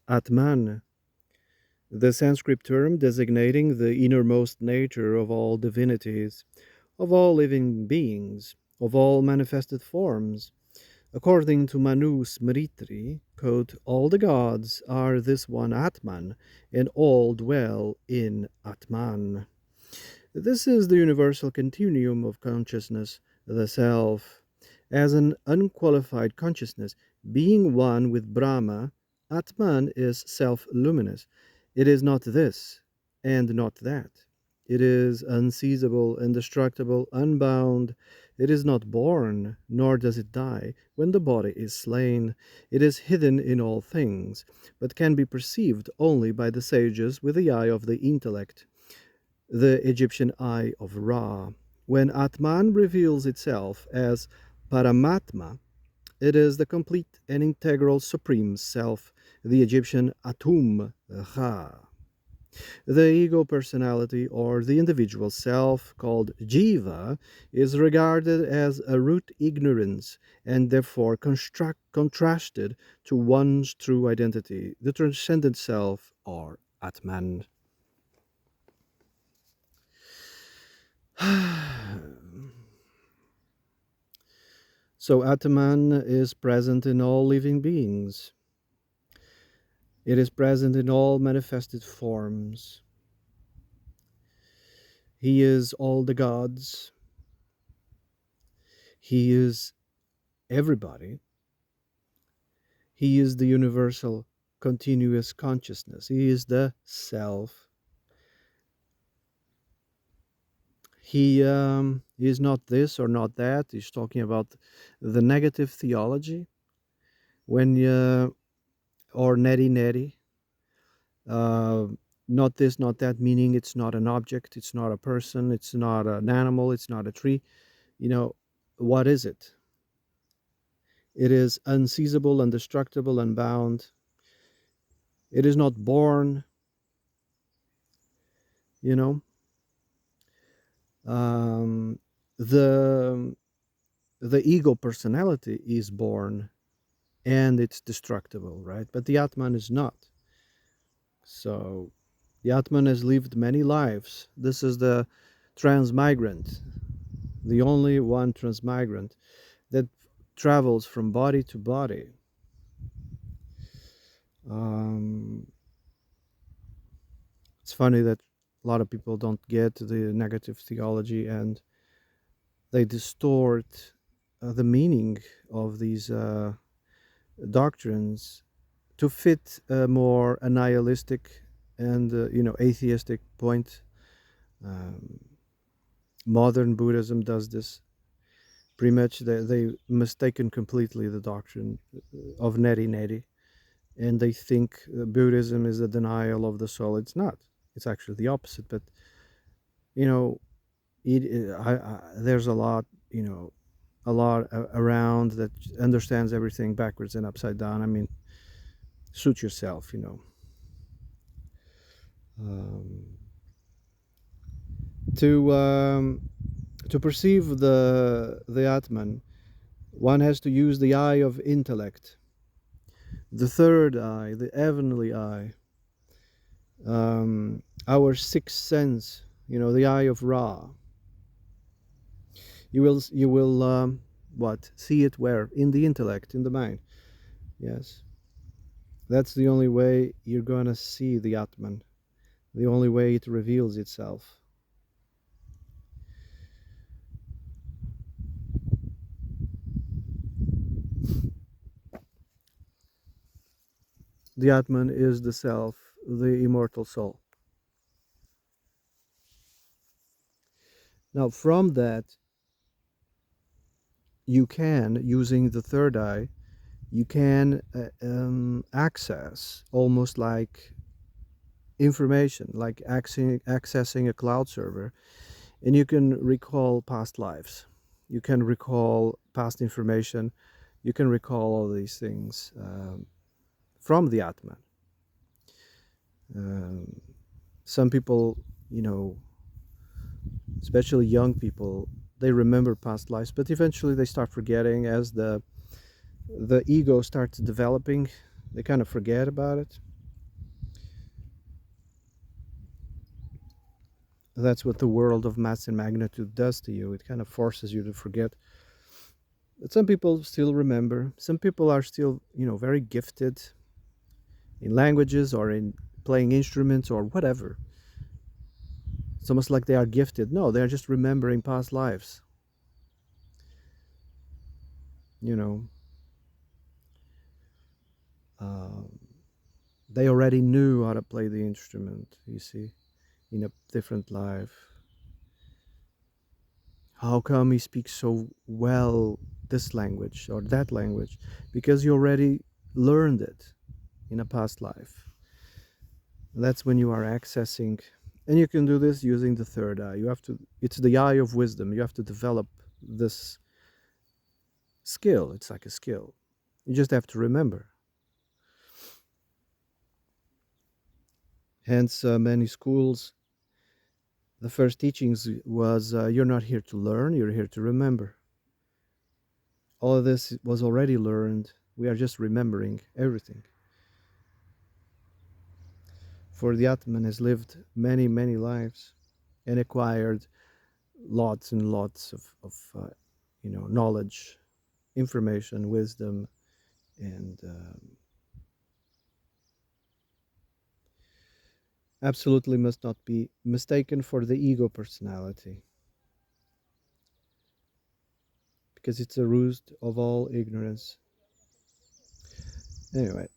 Atman, the Sanskrit term designating the innermost nature of all divinities, of all living beings, of all manifested forms. According to Manu Smritri, quote, all the gods are this one Atman, and all dwell in Atman. This is the universal continuum of consciousness, the self. As an unqualified consciousness, being one with Brahma, Atman is self luminous. It is not this and not that. It is unseizable, indestructible, unbound. It is not born, nor does it die when the body is slain. It is hidden in all things, but can be perceived only by the sages with the eye of the intellect, the Egyptian eye of Ra. When Atman reveals itself as Paramatma, it is the complete and integral supreme self, the Egyptian Atum Ra. The ego personality or the individual self, called Jiva, is regarded as a root ignorance and therefore contrasted to one's true identity, the transcendent self or Atman. So Atman is present in all living beings. It is present in all manifested forms. He is all the gods. He is everybody. He is the universal continuous consciousness. He is the self. He is not this or not that. He's talking about the negative theology when or neti neti. Uh, Not this, not that, meaning it's not an object, it's not a person, it's not an animal, it's not a tree. You know, what is it? It is unseizable, indestructible, unbound. It is not born, you know. Um, the the ego personality is born and it's destructible, right? But the Atman is not. So the Atman has lived many lives. This is the transmigrant, the only one transmigrant that travels from body to body. Um, it's funny that a lot of people don't get the negative theology and they distort the meaning of these doctrines to fit a more nihilistic and atheistic point. Um, Modern Buddhism does this pretty much. They mistaken completely the doctrine of neti neti, and they think Buddhism is a denial of the soul. It's not. It's actually the opposite. But you know, there's a lot, around that understands everything backwards and upside down. I mean, suit yourself, Um, to to perceive the Atman, one has to use the eye of intellect, the third eye, the heavenly eye, our sixth sense, the eye of Ra. You will what, see it where? In the intellect, in the mind. Yes, that's the only way you're gonna see the Atman, the only way it reveals itself. The Atman is the self, the immortal soul. Now from that, you can, using the third eye, you can access almost like information, like accessing a cloud server, and you can recall past lives. You can recall past information. You can recall all these things from the Atman. Um, some people, especially young people, they remember past lives, but eventually they start forgetting as the ego starts developing. They kind of forget about it. That's what the world of mass and magnitude does to you. It kind of forces you to forget. But some people still remember. Some people are still, very gifted in languages or in playing instruments or whatever. It's almost like they are gifted. No, they're just remembering past lives. You know, um, they already knew how to play the instrument, you see, in a different life. How come he speaks so well this language or that language? Because you already learned it in a past life. That's when you are accessing, and you can do this using the third eye. You have to, it's the eye of wisdom. You have to develop this skill. It's like a skill. You just have to remember. Hence, many schools, the first teachings was you're not here to learn, you're here to remember. All of this was already learned. We are just remembering everything. For the Atman has lived many, many lives and acquired lots and lots of knowledge, information, wisdom, and absolutely must not be mistaken for the ego personality, because it's a ruse of all ignorance. Anyway,